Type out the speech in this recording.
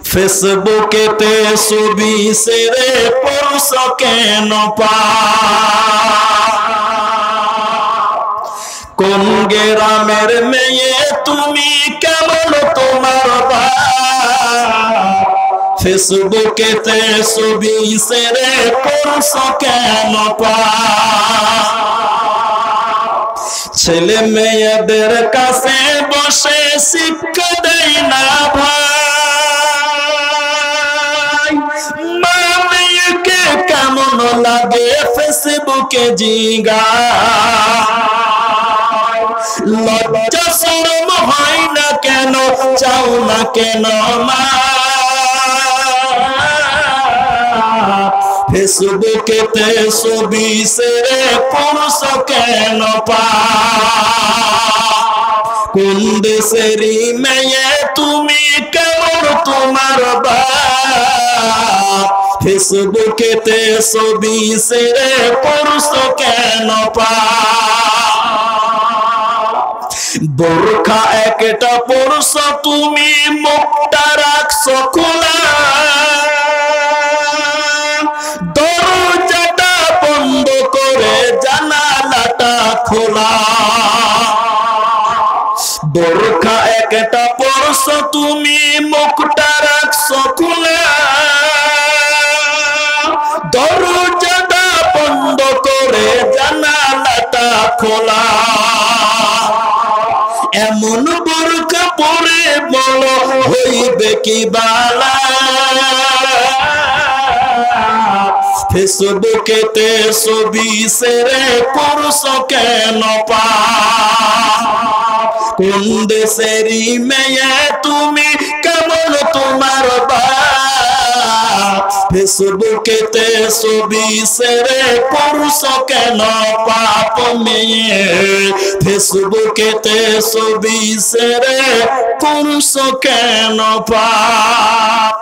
ফেসবুকেতে ছবি ছেড়ে পড়ছ কেন পা কোন গ্রামের মেয়ে তুমি কেমন তোমার বাপ ফেসবুকেতে ছবি ছেড়ে পড়ছ কেন পা ছেলে মেয়েদের কাছে বসে শিক্ষা দেয় না ভাই মা মেয়েকে কেমন লাগে ফেসবুকে জিগায় লজ্জা শরম হয় না কেন চাও না কেন মা ফেসবুকেতে ছবি ছেড়ে পড়ছ কেন পা কোন দেশেরই মেয়ে তুমি কেমন তোমার বাপ ফেসবুকেতে ছবি ছেড়ে পড়ছ কেন পা বোরখা একটা পড়ছ তুমি মুখটা রাখছ খোলা দরজাটা বন্ধ করে জানালাটা খোলা বোরখা একটা পড়ছ তুমি মুখটা রাখছ খোলা দরজাটা বন্ধ করে জানালাটা খোলা এমন বোরখা পরে বলো হইবে কি বালা ফেসবুকেতে ছবি ছেড়ে পড়ছ কেন পা কোন দেশেরই মেয়ে তুমি কেমন তোমার বাপ ফেসবুকেতে ছবি ছেড়ে পড়ছ কেন পাপ মেয়ে ফেসবুকেতে ছবি ছেড়ে পড়ছ কেন পাপ।